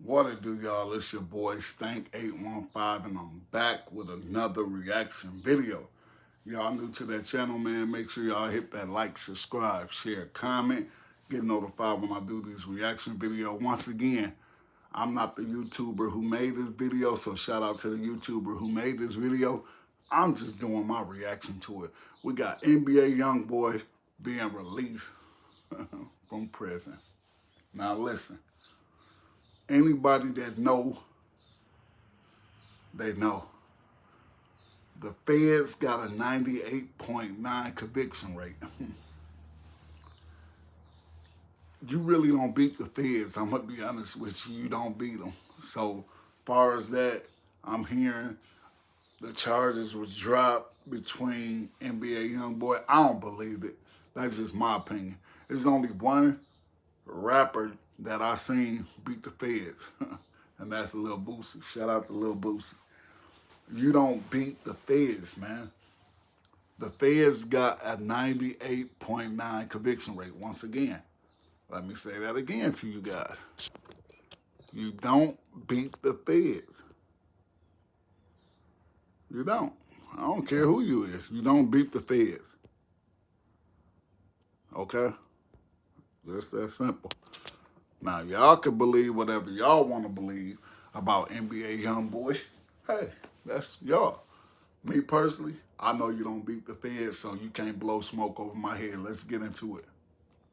What it do, y'all? It's your boy Stank815, and I'm back with another reaction video. Y'all new to that channel, man, make sure y'all hit that like, subscribe, share, comment, get notified when I do these reaction videos. Once again, I'm not the YouTuber who made this video, so shout out to the YouTuber who made this video. I'm just doing my reaction to it. We got NBA YoungBoy being released from prison. Now listen. Anybody that know, they know. The feds got a 98.9 conviction rate. You really don't beat the feds. I'm going to be honest with you. You don't beat them. So far as that, I'm hearing the charges was dropped between NBA YoungBoy. I don't believe it. That's just my opinion. There's only one rapper that I seen beat the feds, and that's Lil Boosie. Shout out to Lil Boosie. You don't beat the feds, man. The feds got a 98.9 conviction rate. Once again, let me say that again to you guys. You don't beat the feds. You don't. I don't care who you is. You don't beat the feds. Okay? Just that simple. Now, y'all can believe whatever y'all want to believe about NBA YoungBoy. Hey, that's y'all. Me personally, I know you don't beat the feds, so you can't blow smoke over my head. Let's get into it.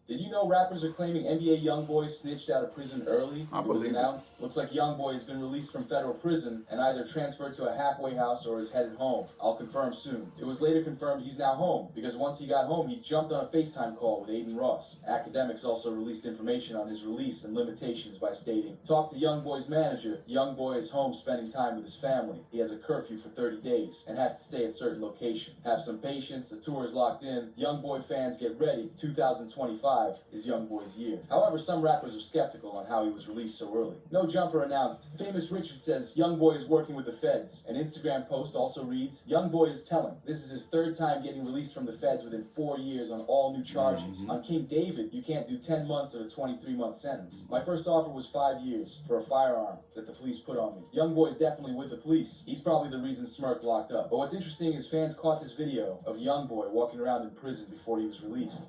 Did you know rappers are claiming NBA YoungBoy snitched out of prison early? I It was believe announced. Looks like YoungBoy has been released from federal prison and either transferred to a halfway house or is headed home. I'll confirm soon. It was later confirmed he's now home because once he got home, he jumped on a FaceTime call with Aiden Ross. Academics also released information on his release and limitations by stating, "Talk to YoungBoy's manager. YoungBoy is home spending time with his family. He has a curfew for 30 days and has to stay at certain location. Have some patience. The tour is locked in. YoungBoy fans get ready. 2025 is YoungBoy's year." However, some rappers are skeptical on how he was released so early. No Jumper announced, "Famous Richard says YoungBoy is working with the feds." An Instagram post also reads, "YoungBoy is telling. This is his third time getting released from the feds within 4 years on all new charges. On King David, you can't do 10 months of a 23-month sentence. My first offer was 5 years for a firearm that the police put on me. YoungBoy's definitely with the police. He's probably the reason Smirk locked up." But what's interesting is fans caught this video of YoungBoy walking around in prison before he was released.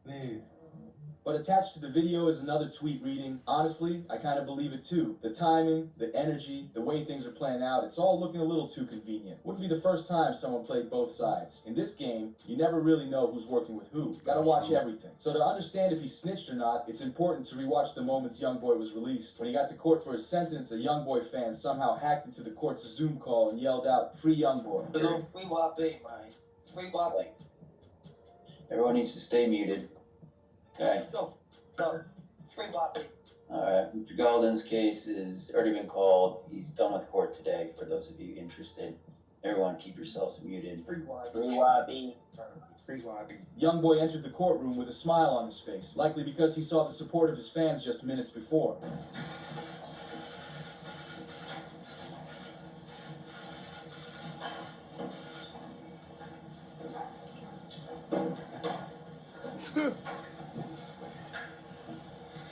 Please. But attached to the video is another tweet reading, "Honestly, I kind of believe it too. The timing, the energy, the way things are playing out, it's all looking a little too convenient. Wouldn't be the first time someone played both sides. In this game, you never really know who's working with who. Gotta watch everything." So to understand if he snitched or not, it's important to rewatch the moments YoungBoy was released. When he got to court for his sentence, a YoungBoy fan somehow hacked into the court's Zoom call and yelled out, "Free YoungBoy." Free YB, man. Free YB. Everyone needs to stay muted. Okay. Free YB. Alright, Mr. Golden's case has already been called. He's done with court today, for those of you interested. Everyone keep yourselves muted. Free YB. Free YB. Free YB. YoungBoy entered the courtroom with a smile on his face, likely because he saw the support of his fans just minutes before.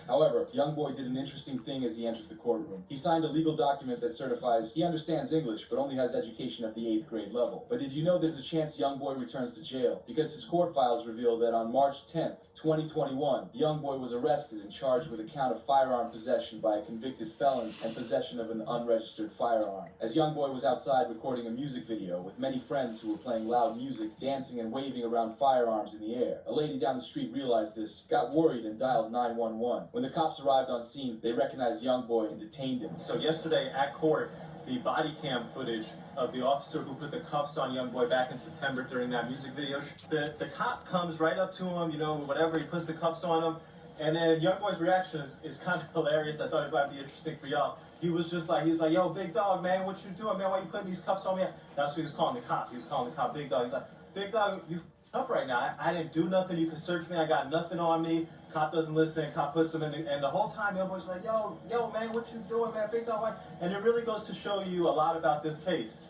However, YoungBoy did an interesting thing as he entered the courtroom. He signed a legal document that certifies he understands English but only has education at the 8th grade level. But did you know there's a chance YoungBoy returns to jail? Because his court files reveal that on March 10th, 2021, YoungBoy was arrested and charged with a count of firearm possession by a convicted felon and possession of an unregistered firearm. As YoungBoy was outside recording a music video with many friends who were playing loud music, dancing and waving around firearms in the air. A lady down the street realized this, got worried and dialed 911. When the cops arrived on scene, they recognized YoungBoy and detained him. So yesterday at court, the body cam footage of the officer who put the cuffs on YoungBoy back in September during that music video, the cop comes right up to him, whatever, he puts the cuffs on him, and then YoungBoy's reaction is kind of hilarious. I thought it might be interesting for y'all. He was like, "Yo, big dog, man, what you doing, man? Why you putting these cuffs on me?" That's what he was calling the cop. He was calling the cop big dog. He's like, "Big dog, you up right now. I didn't do nothing. You can search me. I got nothing on me." Cop doesn't listen. Cop puts him in, and the whole time, YoungBoy's like, yo, man, what you doing, man? Big dog, what? And it really goes to show you a lot about this case.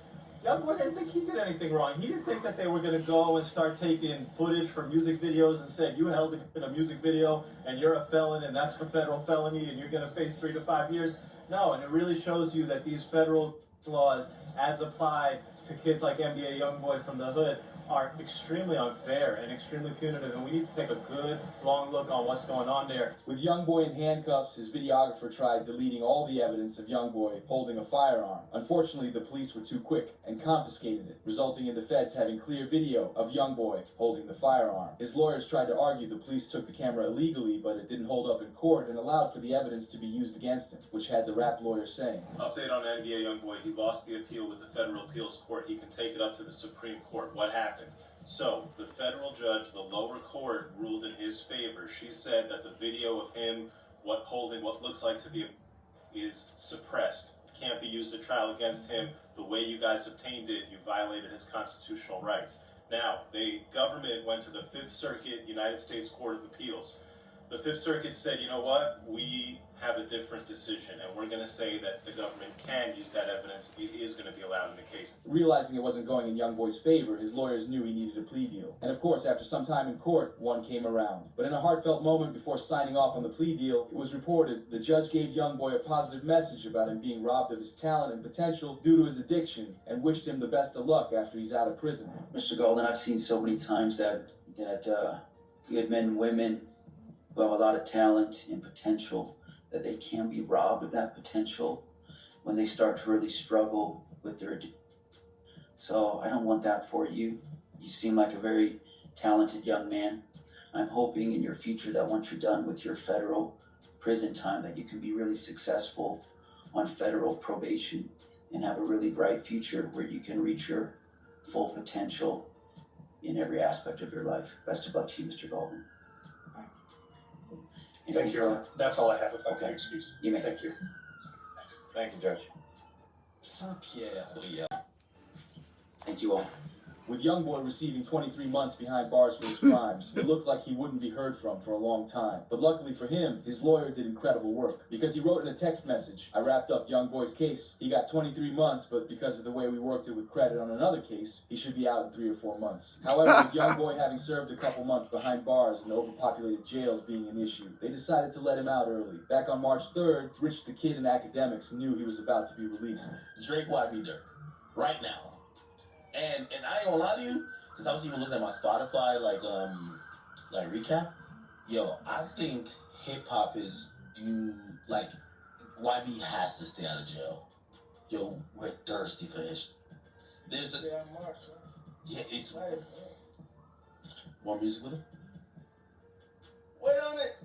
YoungBoy didn't think he did anything wrong. He didn't think that they were going to go and start taking footage from music videos and said, you held it in a music video and you're a felon and that's a federal felony and you're going to face 3 to 5 years. No, and it really shows you that these federal laws, as applied to kids like NBA YoungBoy from the hood, are extremely unfair and extremely punitive, and we need to take a good, long look on what's going on there. With YoungBoy in handcuffs, his videographer tried deleting all the evidence of YoungBoy holding a firearm. Unfortunately, the police were too quick and confiscated it, resulting in the feds having clear video of YoungBoy holding the firearm. His lawyers tried to argue the police took the camera illegally, but it didn't hold up in court and allowed for the evidence to be used against him, which had the rap lawyer saying, Update on NBA YoungBoy. He lost the appeal with the federal appeals court. He can take it up to the Supreme Court. What happened? So, the federal judge, the lower court, ruled in his favor. She said that the video of him holding what looks like to be is suppressed. Can't be used at trial against him. The way you guys obtained it, you violated his constitutional rights. Now, the government went to the Fifth Circuit United States Court of Appeals. The Fifth Circuit said, you know what, we have a different decision, and we're going to say that the government can use that evidence. It is going to be allowed in the case. Realizing it wasn't going in YoungBoy's favor, his lawyers knew he needed a plea deal. And of course, after some time in court, one came around. But in a heartfelt moment before signing off on the plea deal, it was reported the judge gave YoungBoy a positive message about him being robbed of his talent and potential due to his addiction, and wished him the best of luck after he's out of prison. Mr. Golden, I've seen so many times that good men and women who have a lot of talent and potential, that they can be robbed of that potential when they start to really struggle with their addiction. So I don't want that for you. You seem like a very talented young man. I'm hoping in your future that once you're done with your federal prison time, that you can be really successful on federal probation and have a really bright future where you can reach your full potential in every aspect of your life. Best of luck to you, Mr. Golden. Thank you. That's all I have. If I Okay. can excuse. You may. Thank you. Thank you, Judge. Thank you all. With YoungBoy receiving 23 months behind bars for his crimes, it looked like he wouldn't be heard from for a long time. But luckily for him, his lawyer did incredible work. Because he wrote in a text message, I wrapped up YoungBoy's case. He got 23 months, but because of the way we worked it with credit on another case, he should be out in 3 or 4 months. However, with YoungBoy having served a couple months behind bars and overpopulated jails being an issue, they decided to let him out early. Back on March 3rd, Rich the Kid in academics knew he was about to be released. Drake YB Dirt right now. And I ain't gonna lie to you, because I was even looking at my Spotify like recap. Yo, I think hip hop is like YB has to stay out of jail. Yo, we're thirsty for his. There's a it's more music with him. Wait on it.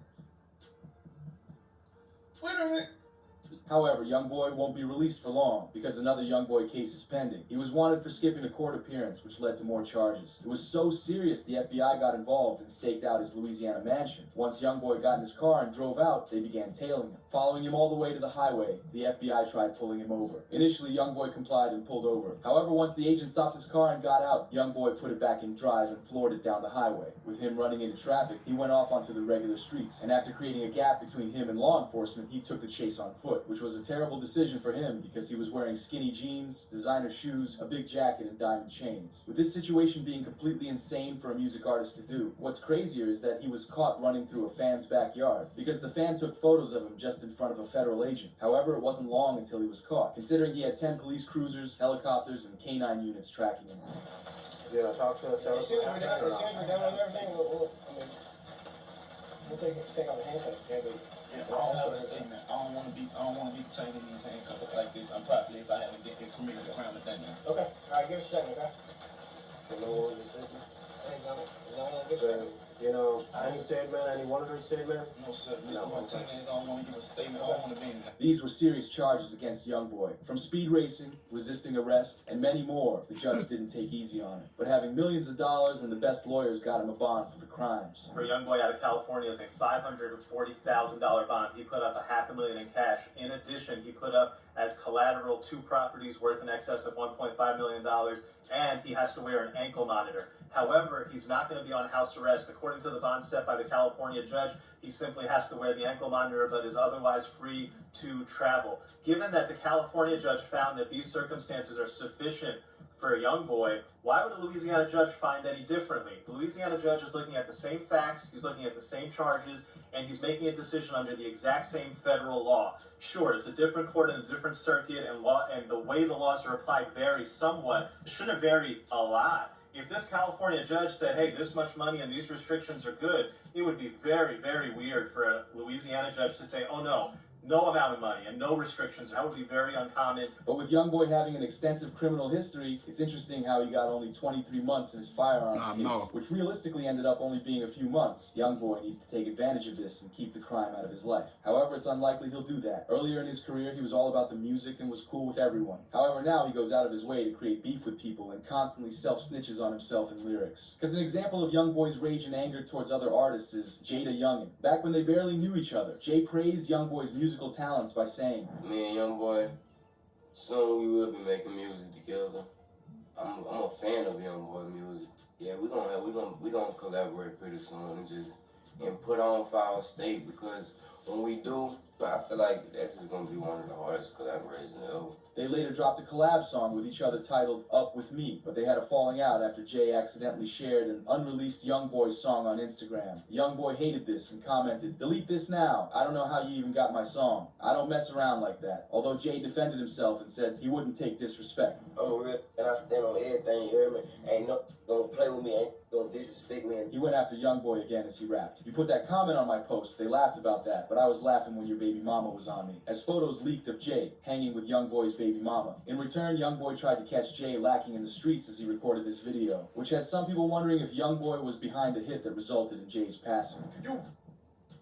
However, YoungBoy won't be released for long because another YoungBoy case is pending. He was wanted for skipping a court appearance, which led to more charges. It was so serious the FBI got involved and staked out his Louisiana mansion. Once YoungBoy got in his car and drove out, they began tailing him. Following him all the way to the highway, the FBI tried pulling him over. Initially, YoungBoy complied and pulled over. However, once the agent stopped his car and got out, YoungBoy put it back in drive and floored it down the highway. With him running into traffic, he went off onto the regular streets, and after creating a gap between him and law enforcement, he took the chase on foot, which was a terrible decision for him because he was wearing skinny jeans, designer shoes, a big jacket, and diamond chains. With this situation being completely insane for a music artist to do, what's crazier is that he was caught running through a fan's backyard because the fan took photos of him just in front of a federal agent. However, it wasn't long until he was caught, considering he had 10 police cruisers, helicopters, and canine units tracking him. Yeah, talk to us. Tell us As soon what as we're happened. done with everything, we'll take out the handcuffs. Yeah, but I don't have a statement. I don't want to be detained in these handcuffs like this. I'm probably, if I had to committed a crime at that now. okay. All right, give us a second, okay? No one was saying. Hey, no, give us a So, second. you know, any statement, any one of her statement? No, sir. Mr. Martinez, I don't want to give a statement. I don't want to be in there. These were serious charges against YoungBoy. From speed racing, resisting arrest, and many more, the judge didn't take easy on it. But having millions of dollars and the best lawyers got him a bond for the crimes. For a young boy out of California, is a $540,000 bond. He put up $500,000 in cash. In addition, he put up as collateral 2 properties worth in excess of $1.5 million, and he has to wear an ankle monitor. However, he's not going to be on house arrest. According to the bond set by the California judge, he simply has to wear the ankle monitor but is otherwise free to travel. Given that the California judge found that these circumstances are sufficient for a young boy, why would a Louisiana judge find any differently? The Louisiana judge is looking at the same facts, he's looking at the same charges, and he's making a decision under the exact same federal law. Sure, it's a different court and a different circuit, and the way the laws are applied varies somewhat. It shouldn't vary a lot. If this California judge said, hey, this much money and these restrictions are good, it would be very, very weird for a Louisiana judge to say, oh no amount of money and no restrictions. That would be very uncommon. But with YoungBoy having an extensive criminal history, it's interesting how he got only 23 months in his firearms case, which realistically ended up only being a few months. YoungBoy needs to take advantage of this and keep the crime out of his life. However, it's unlikely he'll do that. Earlier in his career, he was all about the music and was cool with everyone. However, now he goes out of his way to create beef with people and constantly self-snitches on himself in lyrics. Because an example of YoungBoy's rage and anger towards other artists is Jada Youngin. Back when they barely knew each other, Jay praised YoungBoy's musical talents by saying, "Me and YoungBoy, soon we will be making music together. I'm a fan of YoungBoy music. Yeah, we gonna collaborate pretty soon and put on for our state, because when we do, I feel like this is gonna be one of the hardest collaborations ever." They later dropped a collab song with each other titled Up With Me, but they had a falling out after Jay accidentally shared an unreleased YoungBoy song on Instagram. YoungBoy hated this and commented, "Delete this now. I don't know how you even got my song. I don't mess around like that." Although Jay defended himself and said he wouldn't take disrespect. I'm real, and I stand on everything, you hear me? Ain't no gonna play with me, ain't gonna disrespect me. He went after YoungBoy again as he rapped. You put that comment on my post, they laughed about that, but I was laughing when your baby mama was on me. As photos leaked of Jay hanging with YoungBoy's baby mama. In return, YoungBoy tried to catch Jay lacking in the streets as he recorded this video, which has some people wondering if YoungBoy was behind the hit that resulted in Jay's passing. You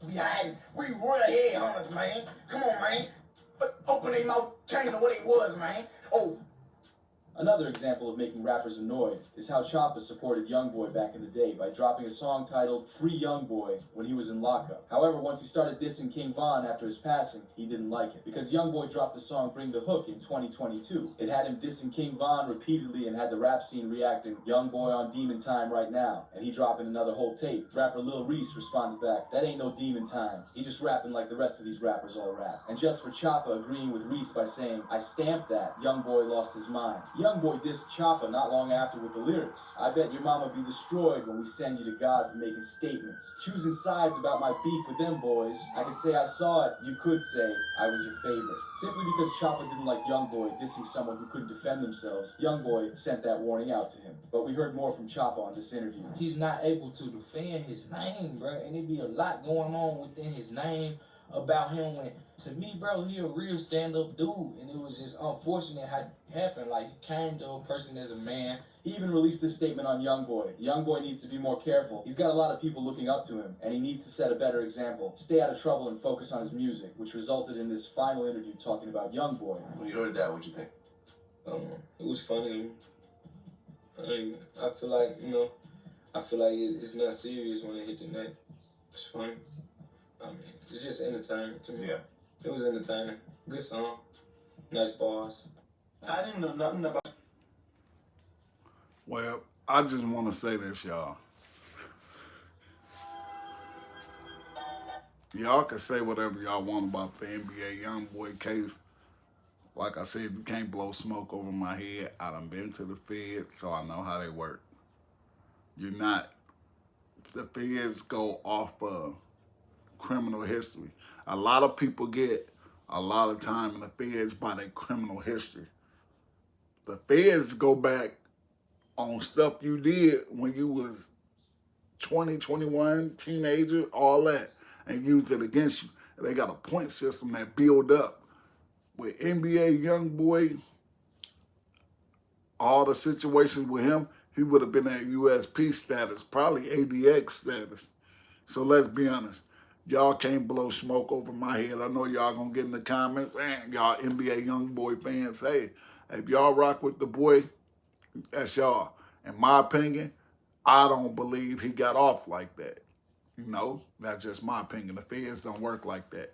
behind, we real head hunters, man. Come on, man. Open their mouth, change what it was, man. Oh. Another example of making rappers annoyed is how Choppa supported YoungBoy back in the day by dropping a song titled Free YoungBoy when he was in lockup. However, once he started dissing King Von after his passing, he didn't like it, because YoungBoy dropped the song Bring the Hook in 2022. It had him dissing King Von repeatedly and had the rap scene reacting, "YoungBoy on Demon Time right now," and he dropping another whole tape. Rapper Lil Reese responded back, "That ain't no demon time. He just rapping like the rest of these rappers all rap." And just for Choppa agreeing with Reese by saying, "I stamped that," YoungBoy lost his mind. YoungBoy dissed Choppa not long after with the lyrics, "I bet your mama be destroyed when we send you to God for making statements. Choosing sides about my beef with them boys. I could say I saw it, you could say I was your favorite." Simply because Choppa didn't like YoungBoy dissing someone who couldn't defend themselves, YoungBoy sent that warning out to him. But we heard more from Choppa on this interview. He's not able to defend his name, bro, and it be a lot going on within his name about him. When, to me, bro, he a real stand-up dude, and it was just unfortunate how it happened. Like, he came to a person as a man. He even released this statement on YoungBoy. YoungBoy needs to be more careful. He's got a lot of people looking up to him, and he needs to set a better example. Stay out of trouble and focus on his music, which resulted in this final interview talking about YoungBoy. When you heard that, what'd you think? It was funny. I feel like, it's not serious when it hit the neck. It's funny. It's just entertaining to me. Yeah. It was entertaining. Good song. Nice bars. I didn't know nothing about. Well, I just want to say this, y'all. Y'all can say whatever y'all want about the NBA YoungBoy case. Like I said, you can't blow smoke over my head. I done been to the feds, so I know how they work. You're not. The feds go off of criminal history. A lot of people get a lot of time in the feds by their criminal history. The feds go back on stuff you did when you was 20, 21, teenager, all that, and used it against you. They got a point system that build up. With NBA YoungBoy, all the situations with him, he would have been at USP status, probably ADX status. So let's be honest. Y'all can't blow smoke over my head. I know y'all gonna get in the comments, y'all NBA YoungBoy fans, hey, if y'all rock with the boy, that's y'all. In my opinion, I don't believe he got off like that. You know, that's just my opinion. The feds don't work like that.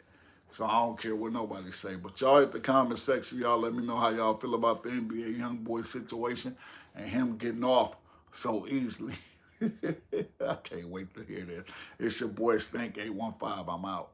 So I don't care what nobody say. But y'all at the comment section, y'all let me know how y'all feel about the NBA YoungBoy situation and him getting off so easily. I can't wait to hear this. It's your boy Stink 815. I'm out.